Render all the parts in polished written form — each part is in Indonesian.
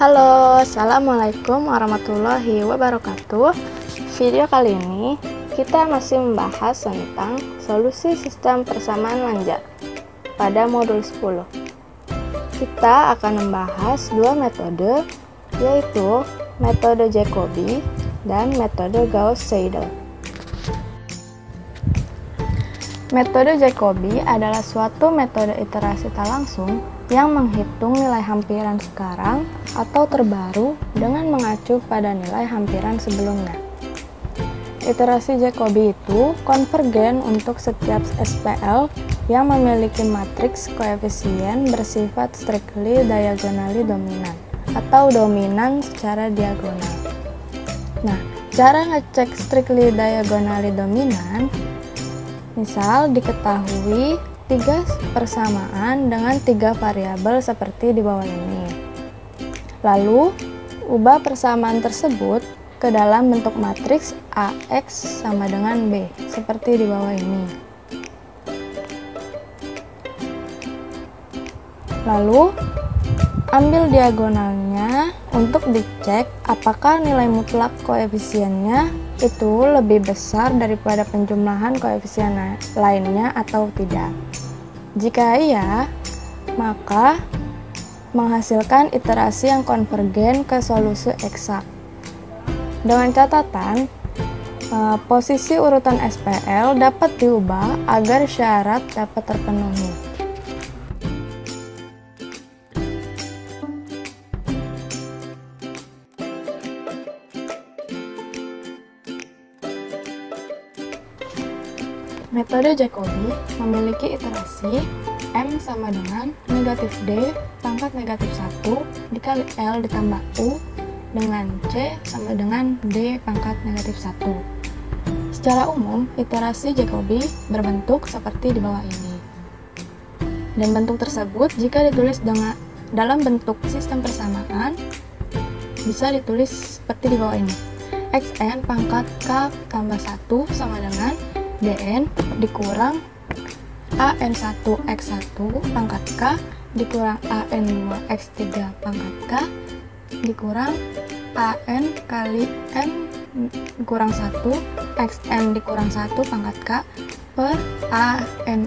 Halo, assalamualaikum warahmatullahi wabarakatuh. Video kali ini kita masih membahas tentang solusi sistem persamaan Lange pada modul 10. Kita akan membahas dua metode, yaitu metode Jacobi dan metode Gauss-Seidel. Metode Jacobi adalah suatu metode iterasi tak langsung yang menghitung nilai hampiran sekarang atau terbaru dengan mengacu pada nilai hampiran sebelumnya. Iterasi Jacobi itu konvergen untuk setiap SPL yang memiliki matriks koefisien bersifat strictly diagonally dominant atau dominan secara diagonal. Nah, cara ngecek strictly diagonally dominant, misal diketahui 3 persamaan dengan 3 variabel seperti di bawah ini. Lalu, ubah persamaan tersebut ke dalam bentuk matriks AX sama dengan B, seperti di bawah ini. Lalu, ambil diagonalnya untuk dicek apakah nilai mutlak koefisiennya itu lebih besar daripada penjumlahan koefisien lainnya atau tidak. Jika iya, maka menghasilkan iterasi yang konvergen ke solusi eksak. Dengan catatan, posisi urutan SPL dapat diubah agar syarat dapat terpenuhi. Metode Jacobi memiliki iterasi M sama dengan negatif D pangkat negatif 1 dikali L ditambah U dengan C sama dengan D pangkat negatif 1. Secara umum, iterasi Jacobi berbentuk seperti di bawah ini. Dan bentuk tersebut jika ditulis dalam bentuk sistem persamaan bisa ditulis seperti di bawah ini. Xn pangkat K tambah 1 sama dengan Dn dikurang An1x1 pangkat K dikurang An2x3 pangkat K dikurang An kali N dikurang 1 Xn dikurang 1 pangkat K per Anm.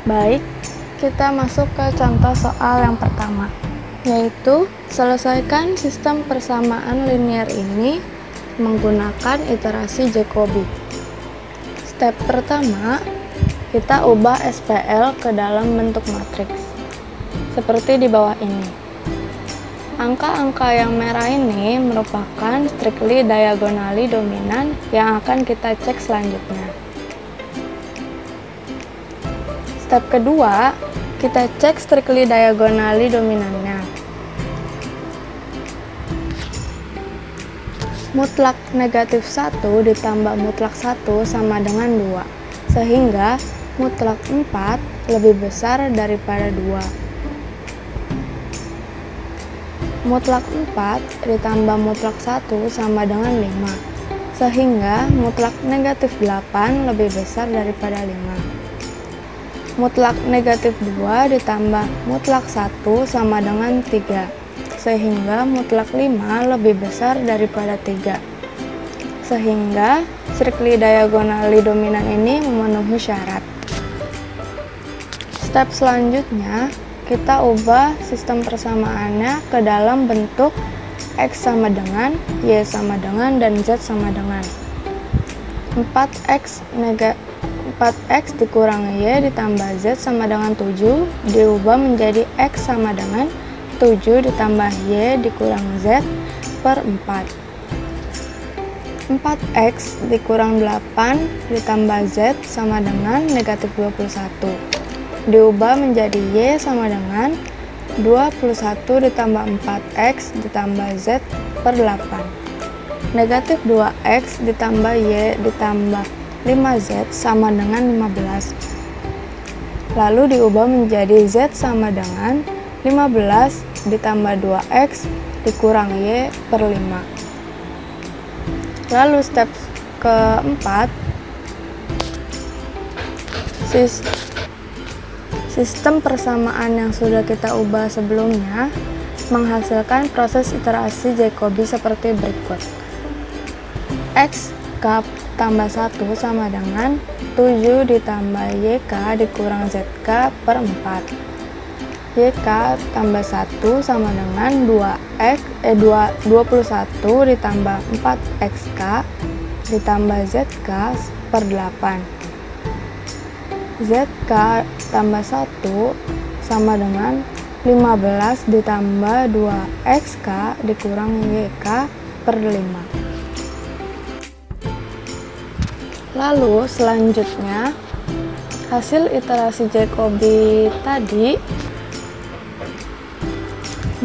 Baik, kita masuk ke contoh soal yang pertama, yaitu selesaikan sistem persamaan linear ini menggunakan iterasi Jacobi. Step pertama, kita ubah SPL ke dalam bentuk matriks seperti di bawah ini. Angka-angka yang merah ini merupakan strictly diagonally dominan yang akan kita cek selanjutnya. Step kedua, kita cek strictly diagonally dominannya. Mutlak negatif 1 ditambah mutlak 1 sama dengan 2, sehingga mutlak 4 lebih besar daripada 2. Mutlak 4 ditambah mutlak 1 sama dengan 5, sehingga mutlak negatif 8 lebih besar daripada 5. Mutlak negatif 2 ditambah mutlak 1 sama dengan 3, sehingga mutlak 5 lebih besar daripada 3. Sehingga strictly diagonally dominan ini memenuhi syarat. Step selanjutnya, kita ubah sistem persamaannya ke dalam bentuk X sama dengan, Y sama dengan, dan Z sama dengan 4X dikurang Y ditambah Z sama dengan 7 diubah menjadi X sama dengan 7 ditambah Y dikurang Z per 4. 4X dikurang 8 ditambah Z sama dengan negatif 21. Diubah menjadi Y sama dengan 21 ditambah 4X ditambah Z per 8. Negatif 2X ditambah Y ditambah 5Z sama dengan 15. Lalu diubah menjadi Z sama dengan 15 ditambah 2X dikurang Y per 5. Lalu step keempat, Sistem persamaan yang sudah kita ubah sebelumnya menghasilkan proses iterasi Jacobi seperti berikut. X tambah 1 sama dengan 7 ditambah YK dikurang ZK per 4. YK tambah 1 sama dengan 21 ditambah 4XK ditambah ZK per 8. ZK tambah 1 sama dengan 15 ditambah 2XK dikurang YK per 5. Lalu selanjutnya hasil iterasi Jacobi tadi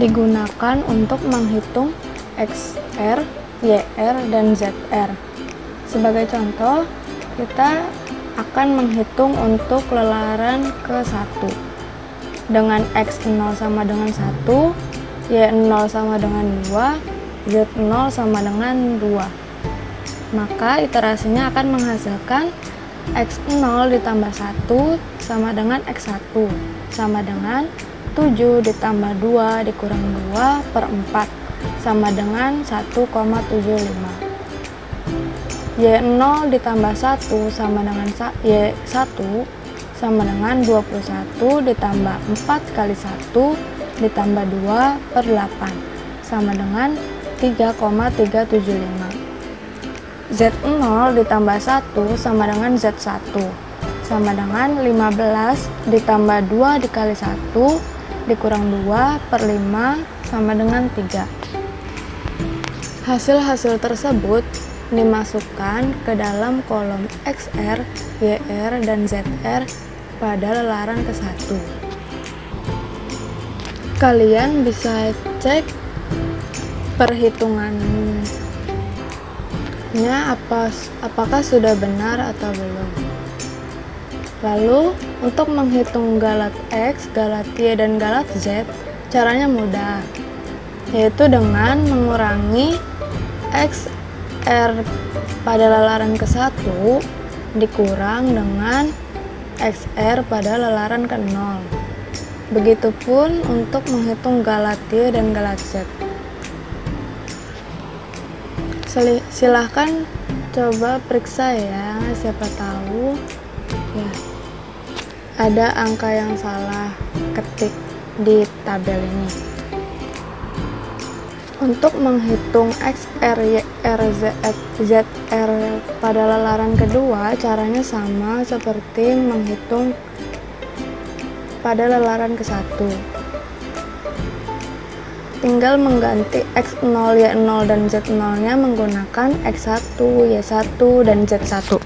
digunakan untuk menghitung XR, YR, dan ZR. Sebagai contoh, kita akan menghitung untuk lelaran ke-1 dengan X0 sama dengan 1, Y0 sama dengan 2, Z0 sama dengan 2. Maka iterasinya akan menghasilkan X0 ditambah 1 sama dengan X1 sama dengan 7 ditambah 2 dikurang 2 per 4 sama dengan 1,75. Y0 ditambah 1 sama dengan Y1 sama dengan 21 ditambah 4 kali 1 ditambah 2 per 8 sama dengan 3,375. Z0 ditambah 1 sama dengan Z1 sama dengan 15 ditambah 2 dikali 1 dikurang 2 per 5 sama dengan 3. Hasil-hasil tersebut dimasukkan ke dalam kolom XR, YR, dan ZR pada lelaran ke-1. Kalian bisa cek perhitungannya apakah sudah benar atau belum. Lalu untuk menghitung galat X, galat Y, dan galat Z caranya mudah, yaitu dengan mengurangi XR pada lelaran ke-1 dikurang dengan XR pada lelaran ke-0. Begitupun untuk menghitung galat Y dan galat Z. Silahkan coba periksa ya, siapa tahu ya ada angka yang salah ketik di tabel ini. Untuk menghitung XR, YR, ZR pada lelaran kedua caranya sama seperti menghitung pada lelaran ke-1. Tinggal mengganti X0, Y0, dan Z0 nya menggunakan X1, Y1, dan Z1.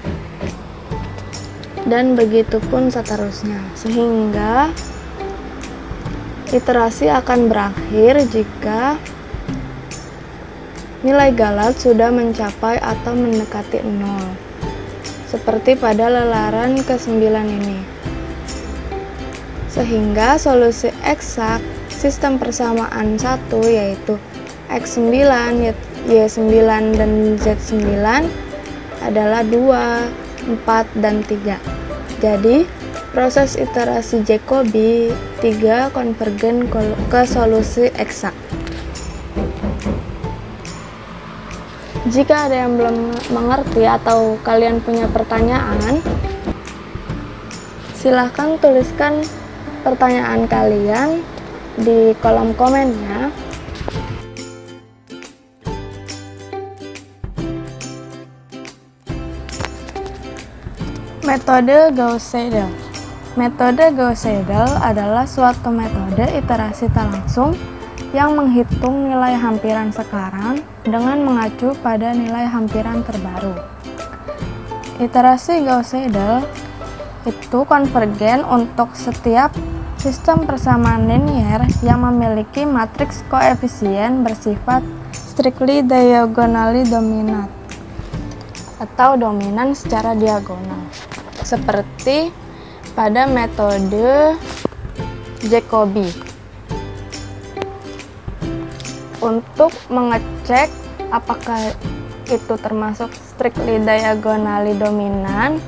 Dan begitu pun seterusnya, sehingga iterasi akan berakhir jika nilai galat sudah mencapai atau mendekati 0, seperti pada lelaran ke-9 ini. Sehingga solusi eksak sistem persamaan 1 yaitu X9, Y9, dan Z9 adalah 2, 4, dan 3. Jadi, proses iterasi Jacobi 3 konvergen ke solusi eksak. Jika ada yang belum mengerti atau kalian punya pertanyaan, silahkan tuliskan pertanyaan kalian di kolom komennya. Metode Gauss-Seidel. Metode Gauss-Seidel adalah suatu metode iterasi tak langsung yang menghitung nilai hampiran sekarang dengan mengacu pada nilai hampiran terbaru. Iterasi Gauss-Seidel itu konvergen untuk setiap sistem persamaan linier yang memiliki matriks koefisien bersifat strictly diagonally dominant atau dominan secara diagonal, seperti pada metode Jacobi. Untuk mengecek apakah itu termasuk strictly diagonally dominant,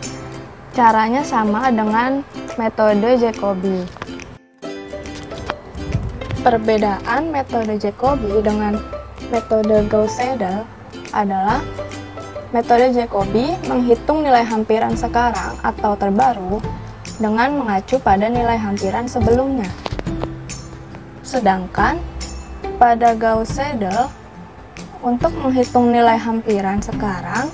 Caranya sama dengan metode Jacobi. Perbedaan metode Jacobi dengan metode Gauss-Seidel adalah metode Jacobi menghitung nilai hampiran sekarang atau terbaru dengan mengacu pada nilai hampiran sebelumnya. Sedangkan pada Gauss-Seidel, untuk menghitung nilai hampiran sekarang,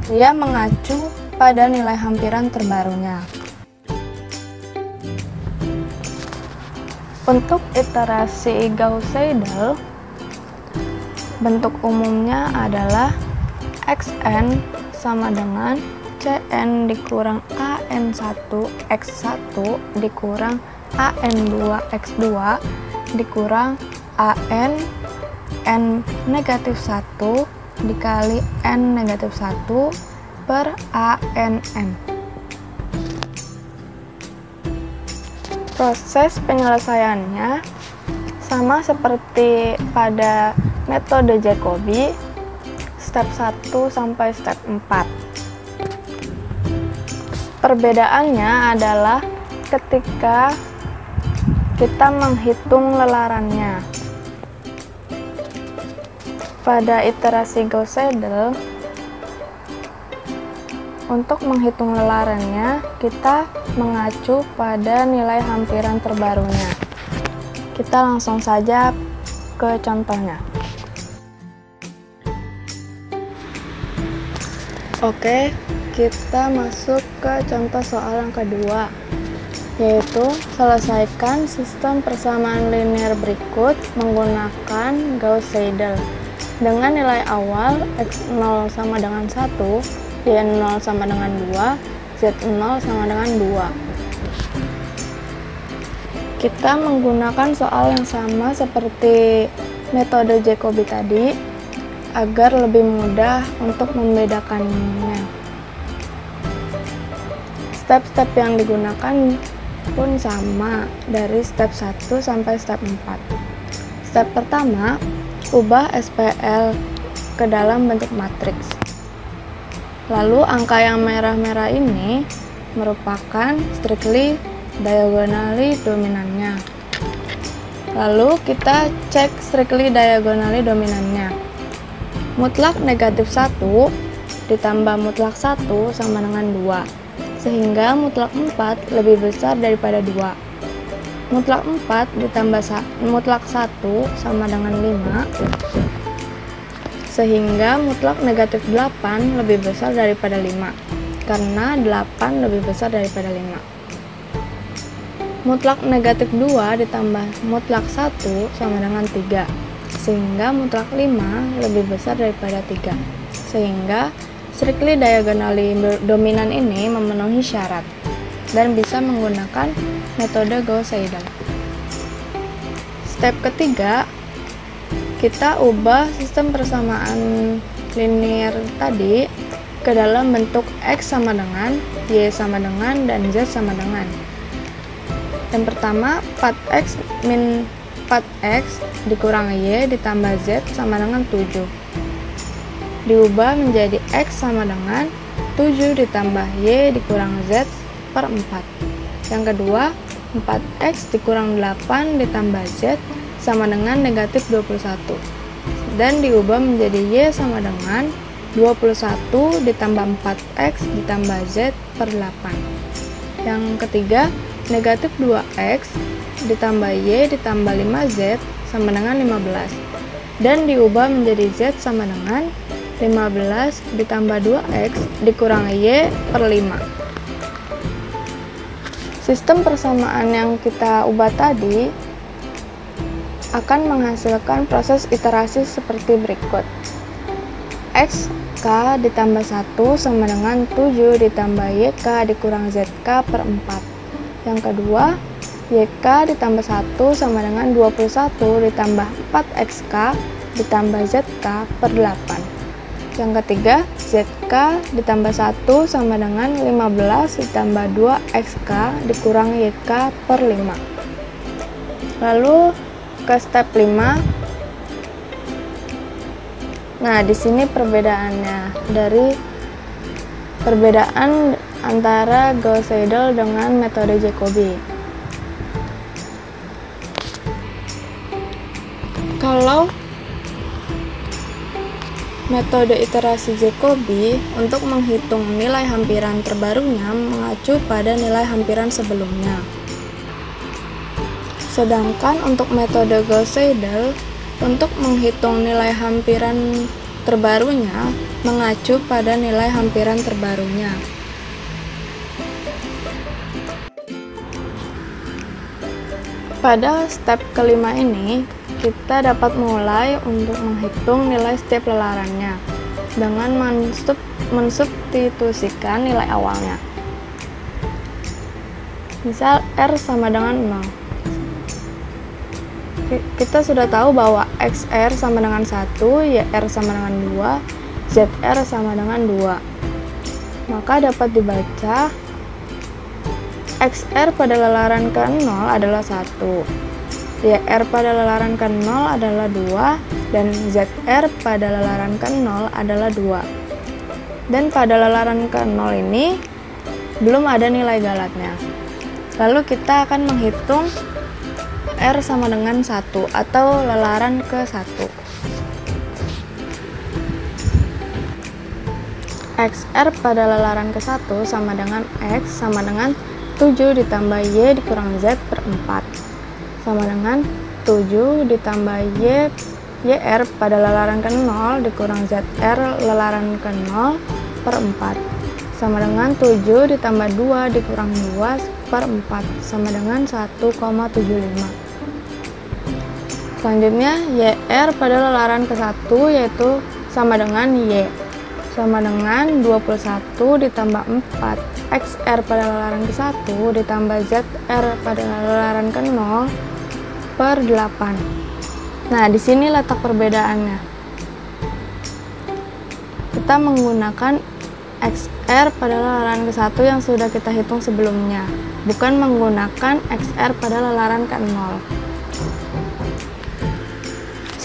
dia mengacu pada nilai hampiran terbarunya. Untuk iterasi Gauss-Seidel, bentuk umumnya adalah Xn sama dengan Cn dikurang An1 X1 dikurang An2 X2 dikurang An N negatif 1 dikali N negatif 1 per ANN. Proses penyelesaiannya sama seperti pada metode Jacobi, step 1 sampai step 4. Perbedaannya adalah ketika kita menghitung lelarannya. Pada iterasi Gauss-Seidel, untuk menghitung lelarannya, kita mengacu pada nilai hampiran terbarunya. Kita langsung saja ke contohnya. Oke, kita masuk ke contoh soal yang kedua, yaitu selesaikan sistem persamaan linear berikut menggunakan Gauss-Seidel dengan nilai awal x0 sama dengan 1, y0 sama dengan 2, z0 sama dengan 2. Kita menggunakan soal yang sama seperti metode Jacobi tadi agar lebih mudah untuk membedakannya. Step-step yang digunakan pun sama dari step 1 sampai step 4. Step pertama, ubah SPL ke dalam bentuk matriks. Lalu angka yang merah-merah ini merupakan strictly diagonally dominannya. Lalu kita cek strictly diagonally dominannya. Mutlak negatif 1 ditambah mutlak 1 sama dengan 2, sehingga mutlak 4 lebih besar daripada 2. Mutlak 4 ditambah mutlak 1 sama dengan 5, sehingga mutlak negatif 8 lebih besar daripada 5, karena 8 lebih besar daripada 5. Mutlak negatif 2 ditambah mutlak 1 sama dengan 3, sehingga mutlak 5 lebih besar daripada 3, sehingga strictly diagonally dominan ini memenuhi syarat dan bisa menggunakan metode Gauss-Seidel. Step ketiga, kita ubah sistem persamaan linear tadi ke dalam bentuk X sama dengan, Y sama dengan, dan Z sama dengan. Yang pertama, 4X min 4X dikurang Y ditambah Z sama dengan 7. Diubah menjadi X sama dengan 7 ditambah Y dikurang Z per 4. Yang kedua, 4X dikurang 8 ditambah Z sama dengan negatif 21. Dan diubah menjadi Y sama dengan 21 ditambah 4X ditambah Z per 8. Yang ketiga, negatif 2X ditambah Y ditambah 5Z sama dengan 15. Dan diubah menjadi Z sama dengan 15 ditambah 2X dikurang Y per 5. Sistem persamaan yang kita ubah tadi akan menghasilkan proses iterasi seperti berikut. XK ditambah 1 sama dengan 7 ditambah YK dikurang ZK per 4. Yang kedua, YK ditambah 1 sama dengan 21 ditambah 4XK ditambah ZK per 8. Yang ketiga, ZK ditambah 1 sama dengan 15 ditambah 2XK dikurang YK per 5. Lalu ke step 5. Nah, di sini perbedaannya dari perbedaan antara Gauss-Seidel dengan metode Jacobi. Kalau metode iterasi Jacobi untuk menghitung nilai hampiran terbarunya mengacu pada nilai hampiran sebelumnya. Sedangkan untuk metode Gauss-Seidel untuk menghitung nilai hampiran terbarunya mengacu pada nilai hampiran terbarunya. Pada step kelima ini, kita dapat mulai untuk menghitung nilai setiap lelarannya dengan mensubstitusikan nilai awalnya. Misal R sama dengan 0. Kita sudah tahu bahwa XR sama dengan 1, YR sama dengan 2, ZR sama dengan 2. Maka dapat dibaca XR pada lelaran ke-0 adalah 1, YR pada lelaran ke-0 adalah 2, dan ZR pada lelaran ke-0 adalah 2. Dan pada lelaran ke-0 ini belum ada nilai galatnya. Lalu kita akan menghitung R sama dengan 1 atau lelaran ke-1. XR pada lelaran ke-1 sama dengan X sama dengan 7 ditambah Y dikurang Z per 4 sama dengan 7 ditambah YR pada lelaran ke-0 dikurang ZR lelaran ke-0 per 4 sama dengan 7 ditambah 2 dikurang 2 per 4 sama dengan 1,75. Selanjutnya YR pada lelaran ke-1 yaitu sama dengan Y sama dengan 21 ditambah 4 XR pada lelaran ke-1 ditambah ZR pada lelaran ke-0 per 8. Nah, di sini letak perbedaannya. Kita menggunakan XR pada lelaran ke-1 yang sudah kita hitung sebelumnya, bukan menggunakan XR pada lelaran ke-0.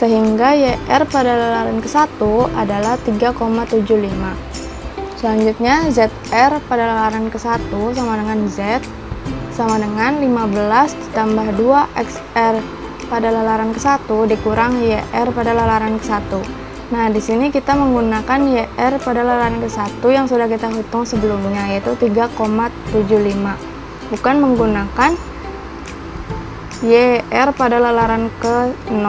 Sehingga YR pada lelaran ke-1 adalah 3,75. Selanjutnya ZR pada lelaran ke-1 sama dengan Z sama dengan 15 ditambah 2 XR pada lelaran ke-1 dikurang YR pada lelaran ke-1. Nah, di sini kita menggunakan YR pada lelaran ke-1 yang sudah kita hitung sebelumnya, yaitu 3,75. Bukan menggunakan YR pada lelaran ke-0.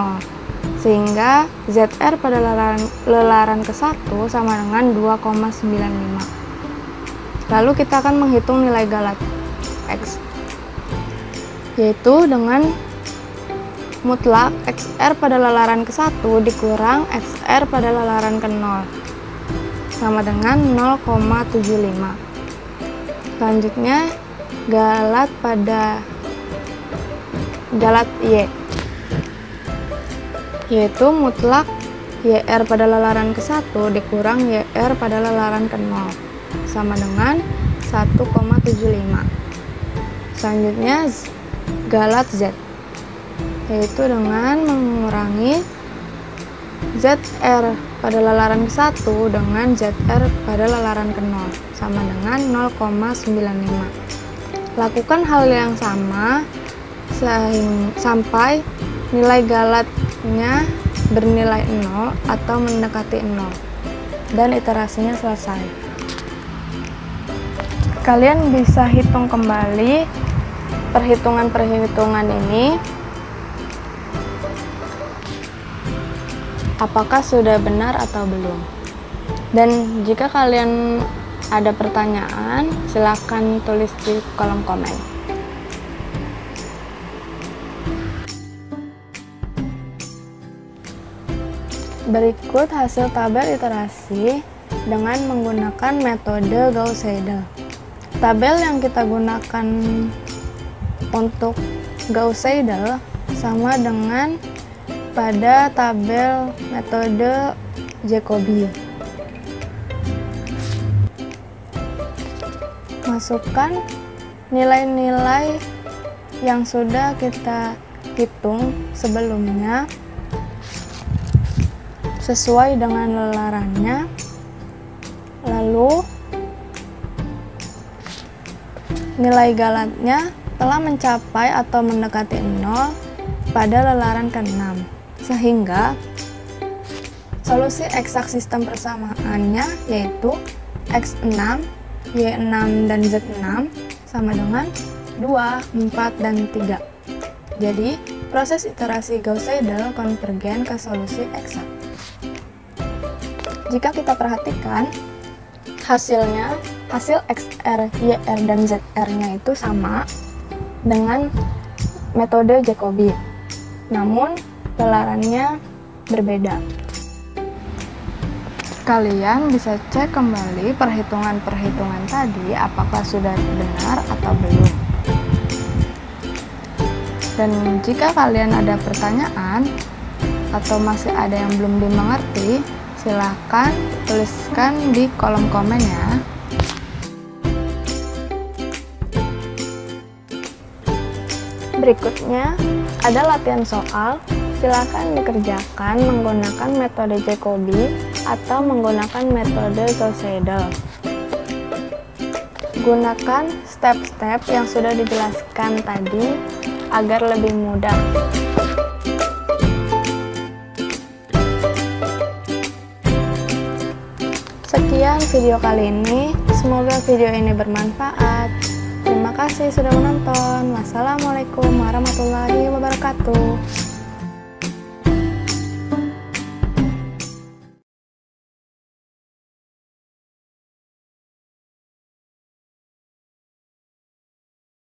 Sehingga ZR pada lelaran ke-1 sama dengan 2,95. Lalu kita akan menghitung nilai galat X, yaitu dengan mutlak XR pada lelaran ke-1 dikurang XR pada lelaran ke-0 sama dengan 0,75. Selanjutnya galat Y, yaitu mutlak YR pada lelaran ke-1 dikurang YR pada lelaran ke-0 sama dengan 1,75. Selanjutnya galat Z, yaitu dengan mengurangi ZR pada lelaran ke-1 dengan ZR pada lelaran ke-0 sama dengan 0,95. Lakukan hal yang sama sampai nilai galatnya bernilai 0 atau mendekati 0 dan iterasinya selesai. Kalian bisa hitung kembali perhitungan-perhitungan ini apakah sudah benar atau belum. Dan jika kalian ada pertanyaan, silakan tulis di kolom komen. Berikut hasil tabel iterasi dengan menggunakan metode Gauss-Seidel. Tabel yang kita gunakan untuk Gauss-Seidel sama dengan pada tabel metode Jacobi. Masukkan nilai-nilai yang sudah kita hitung sebelumnya sesuai dengan lelarannya, lalu nilai galatnya telah mencapai atau mendekati 0 pada lelaran ke-6, sehingga solusi eksak sistem persamaannya yaitu X6, Y6, dan Z6 sama dengan 2, 4, dan 3. Jadi, proses iterasi Gauss-Seidel konvergen ke solusi eksak. Jika kita perhatikan, hasil XR, YR, dan ZR-nya itu sama dengan metode Jacobi, namun lelarannya berbeda. Kalian bisa cek kembali perhitungan-perhitungan tadi apakah sudah benar atau belum. Dan jika kalian ada pertanyaan atau masih ada yang belum dimengerti, silahkan tuliskan di kolom komen ya. Berikutnya ada latihan soal. Silakan dikerjakan menggunakan metode Jacobi atau menggunakan metode Gauss-Seidel. Gunakan step-step yang sudah dijelaskan tadi agar lebih mudah. Sekian video kali ini, semoga video ini bermanfaat. Terima kasih sudah menonton. Wassalamualaikum warahmatullahi wabarakatuh.